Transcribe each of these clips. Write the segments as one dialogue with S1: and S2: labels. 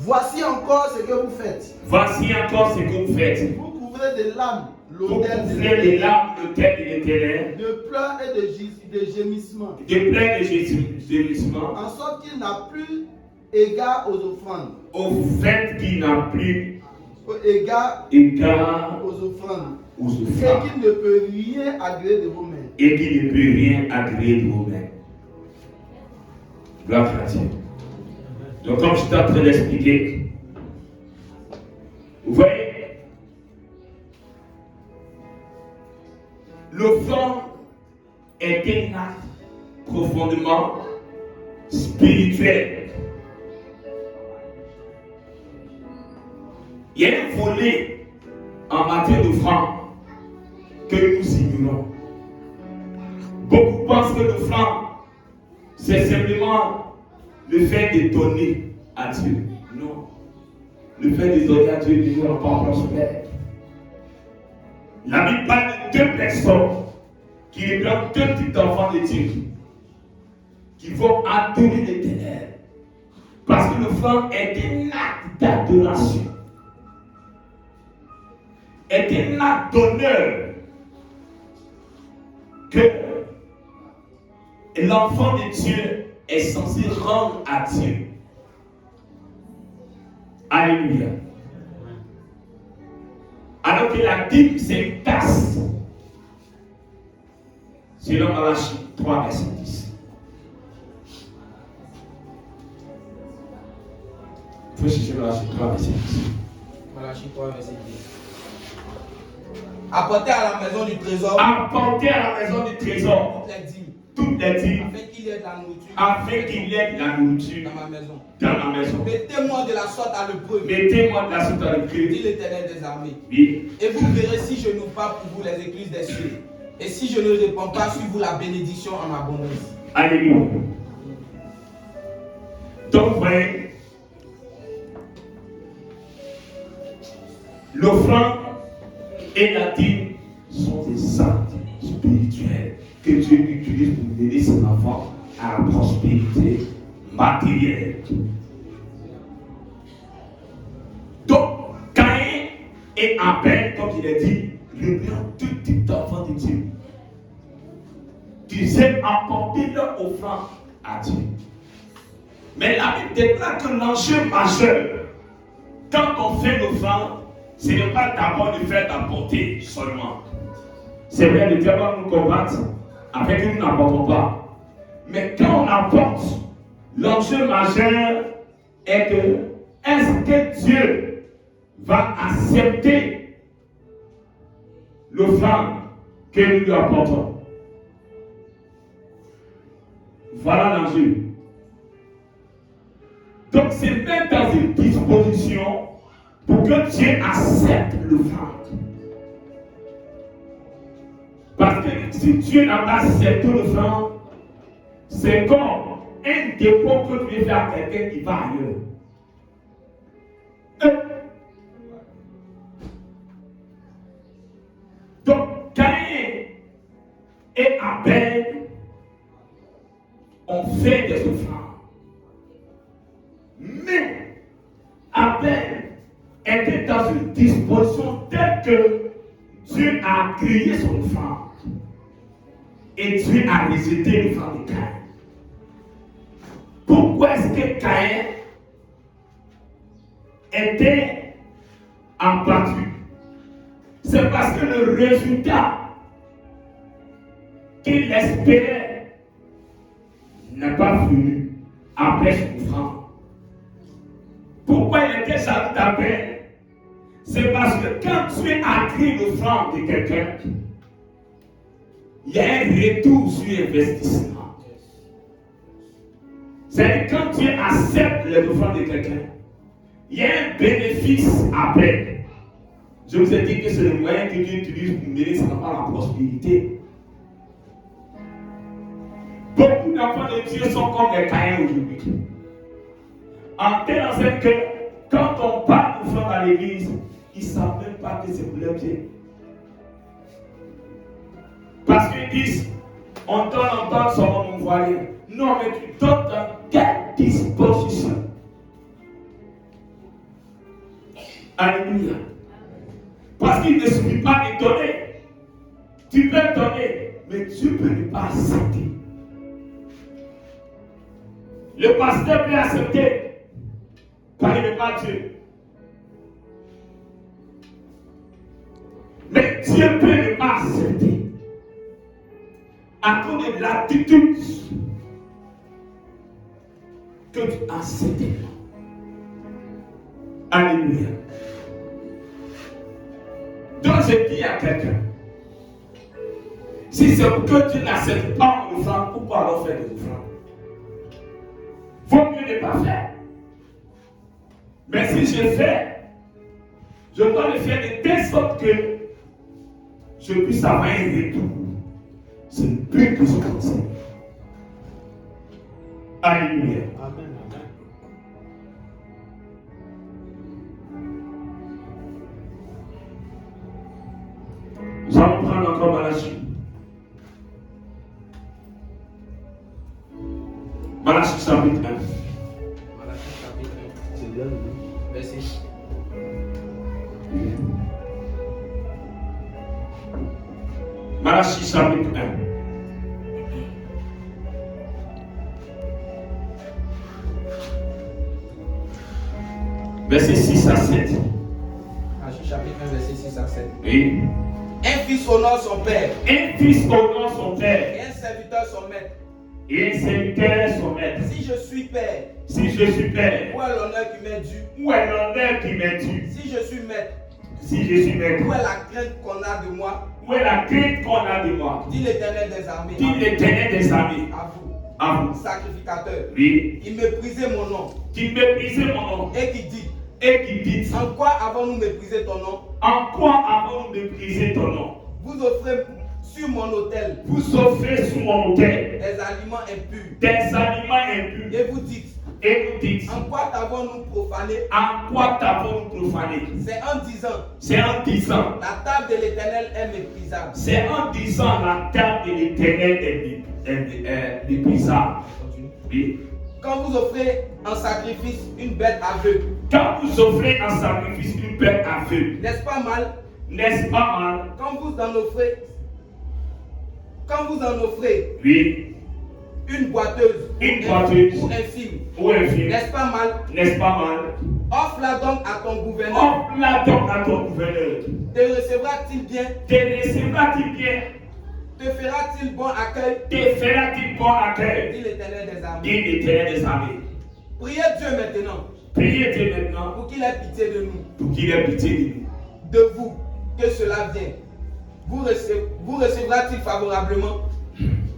S1: Voici encore ce que vous faites.
S2: Voici encore ce que vous faites.
S1: Vous couvrez de larmes
S2: Vous
S1: l'autel de
S2: couvrez les larmes l'autel de l'Éternel,
S1: de pleurs et de gémissements,
S2: de pleurs et de gémissements,
S1: en sorte qu'il n'a plus égard aux offrandes.
S2: au fait qu'il n'a plus
S1: Égard
S2: égard
S1: aux offrandes.
S2: aux
S1: Et
S2: offrandes
S1: qu'il ne peut rien agréer de vos mains.
S2: et qu'il ne peut rien agréer de vos mains. Gloire à Dieu. Donc, comme je suis en train d'expliquer, vous voyez, l'offrande est un acte profondément spirituel. Il y a un volet en matière d'offrande que nous ignorons. Beaucoup pensent que l'offrande, c'est simplement le fait de donner à Dieu. Non. Le fait de donner à Dieu ne nous rend pas prospères. La Bible parle de deux personnes qui représentent deux types d'enfants de Dieu qui vont adorer l'Éternel. Parce que l'offrande est un acte d'adoration. Est un acte d'honneur que l'enfant de Dieu est censé rendre à Dieu. Alléluia. Alors que la dîme, c'est une tasse. Selon Malachie 3, verset 10. Il faut chercher Malachie 3, verset 10.
S1: Malachie 3, verset 10. Apportez à la maison du trésor.
S2: Apportez à la maison du trésor
S1: Toutes les dîmes.
S2: toutes les dîmes,
S1: Afin qu'il y ait de la nourriture.
S2: afin qu'il y ait de la nourriture
S1: Dans ma maison.
S2: dans ma maison.
S1: Mettez-moi de la sorte à l'épreuve.
S2: Mettez-moi de la sorte à
S1: Dit
S2: l'épreuve.
S1: l'Éternel des armées.
S2: Oui.
S1: Et vous verrez si je n'ouvre pas pour vous les écluses des cieux. Et si je ne répands pas sur vous la bénédiction en abondance.
S2: Alléluia. Donc, voyez, l'offrande et la dîme sont des actes spirituels que Dieu utilise pour mener ses enfants à la prospérité matérielle. Donc, Caïn et Abel, comme il a dit, représentent tout type d'enfants de Dieu qui aiment apporter leur offrande à Dieu. Mais la Bible déclare que l'enjeu majeur, quand on fait l'offrande, ce n'est pas d'abord le fait d'apporter seulement. C'est vrai, le diable va nous combattre avec que nous n'apportons pas. Mais quand on apporte, l'enjeu majeur est que est-ce que Dieu va accepter l'offrande que nous lui apportons? Voilà l'enjeu. Donc c'est même dans une disposition pour que Dieu accepte l'offrande. Parce que si Dieu n'a pas accepté l'offrande, c'est comme un dépôt que tu veux faire à quelqu'un qui va ailleurs. Donc Caïn et Abel ont fait des offrandes. Mais Abel était dans une disposition telle que Dieu a créé son offrande. Et Dieu a rejeté l'offrande de Caïn. Pourquoi est-ce que Caïn était abattu? C'est parce que le résultat qu'il espérait n'est pas venu après son offrande. Pourquoi il était jaloux d'Abel? C'est parce que quand Dieu a créé l'offrande de quelqu'un, il y a un retour sur investissement. C'est quand Dieu accepte les offrandes de quelqu'un, il y a un bénéfice après. Je vous ai dit que c'est le moyen que Dieu utilise pour mener ses enfants à la prospérité. Beaucoup d'enfants de Dieu sont comme les Caïns aujourd'hui. En telle enseigne que quand on parle d'offrande à l'église, ils ne savent même pas que c'est pour leur bien. Parce qu'ils disent, on donne sans on ne voit rien. Non, mais tu donnes dans quelle disposition? Alléluia. Parce qu'il ne suffit pas de donner. Tu peux donner, mais tu peux ne pas accepter. Le pasteur peut accepter, car il n'est pas Dieu. Mais Dieu peut ne pas accepter à cause de l'attitude que tu as accepté. Alléluia. Donc je dis à quelqu'un, si c'est pour que tu n'acceptes pas mon offrande, pourquoi alors faire des offrandes? Vaut mieux ne pas faire. Mais si je fais, je dois le faire de telle sorte que je puisse avoir un retour. C'est le but que je conseille. Alléluia.
S3: Amen. Amen.
S2: Nous allons prendre encore Malachie. Malachie chapitre 1.
S1: Malachie chapitre 1.
S3: C'est bien, oui.
S1: Verset.
S2: Malachie chapitre 1. Verset 6 à 7.
S1: Malachie chapitre 1, verset 6 à 7.
S2: Oui.
S1: Un fils honore son père,
S2: Un fils honore son père,
S1: et un serviteur son maître.
S2: et un serviteur son maître.
S1: Si je suis père,
S2: Si je suis père,
S1: où est l'honneur qui m'est dû?
S2: où est l'honneur qui m'est dû?
S1: Si je suis maître,
S2: Si je suis maître,
S1: où est la crainte qu'on a de moi?
S2: où est la crainte qu'on a de moi?
S1: Dit l'Éternel des armées.
S2: Dit l'Éternel des armées.
S1: À vous,
S2: À vous.
S1: sacrificateur.
S2: Oui.
S1: Il méprisait mon nom
S2: Qui méprisait mon nom
S1: et qui dit,
S2: et qui dit,
S1: en quoi avons-nous méprisé ton nom?
S2: en quoi avons-nous méprisé ton nom?
S1: Vous offrez sur mon autel
S2: Vous offrez sur mon autel
S1: des aliments impurs.
S2: des aliments impurs
S1: Et vous dites,
S2: et vous dites,
S1: en quoi t'avons-nous profané?
S2: en quoi t'avons-nous profané?
S1: C'est en disant,
S2: C'est en disant,
S1: la table de l'Éternel est méprisable.
S2: c'est en disant la table de l'Éternel est méprisable.
S1: Continue.
S2: Oui.
S1: Quand vous offrez en sacrifice une bête aveugle,
S2: Quand vous offrez en sacrifice une bête aveugle,
S1: n'est-ce pas mal?
S2: n'est-ce pas mal?
S1: Quand vous en offrez
S2: Oui.
S1: une boiteuse,
S2: Une boiteuse.
S1: ou un film,
S2: Ou un film,
S1: n'est-ce pas mal?
S2: n'est-ce pas mal?
S1: Offre-la donc à ton gouverneur.
S2: Offre-la donc à ton gouverneur.
S1: Te recevra-t-il bien?
S2: Te recevra-t-il bien?
S1: Te fera-t-il bon accueil?
S2: Te fera-t-il bon accueil?
S1: Dit l'Éternel des armées.
S2: Dit l'Éternel des armées.
S1: Priez Dieu maintenant
S2: Priez Dieu maintenant
S1: pour qu'il ait pitié de nous,
S2: pour qu'il ait pitié de nous.
S1: de vous, que cela vienne. Vous recevra-t-il favorablement?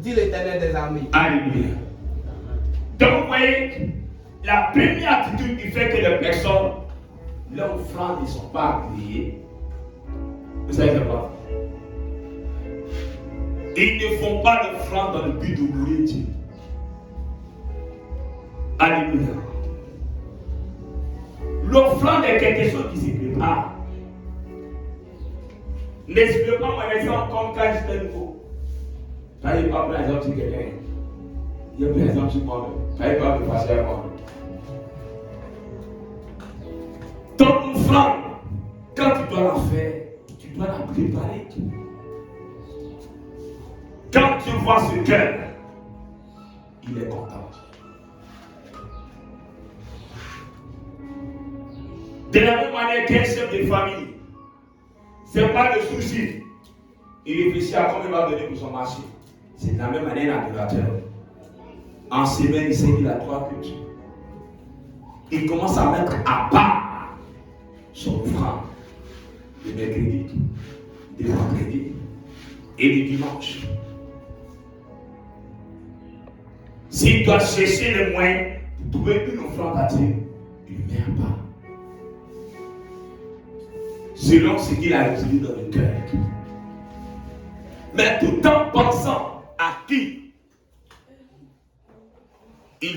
S1: Dit l'Éternel des armées.
S2: Alléluia. Donc, vous voyez, la première attitude qui fait que les personnes, leurs offrandes ne sont pas agréées, vous savez c'est quoi? Ils ne font pas l'offrande dans le but de louer Dieu. Alléluia. L'offrande est quelque chose qui se prépare. N'expliquez pas mon exemple comme quand j'étais nouveau. Quand il pas par exemple sur quelqu'un, il y a par exemple sur moi. Quand il pas passer à moi. Ton offrande, quand tu dois la faire, tu dois la préparer. Quand tu vois ce cœur, il est content. De la même manière qu'un chef de famille, c'est pas le souci. Il réfléchit à combien il va donner pour son marché. C'est de la même manière un adorateur. En semaine, il sait qu'il a 3 cultes. Il commence à mettre à part son offrande le mercredi, le vendredi et le dimanche. S'il doit chercher les moyens pour trouver une offrande à Dieu, il ne met à part. Selon ce qu'il a résolu dans le cœur. Mais tout en pensant à qui il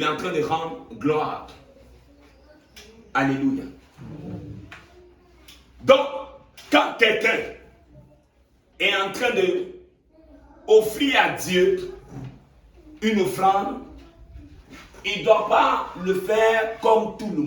S2: est en train de rendre gloire. Alléluia. Donc, quand quelqu'un est en train de offrir à Dieu une offrande, il ne doit pas le faire comme tout le monde.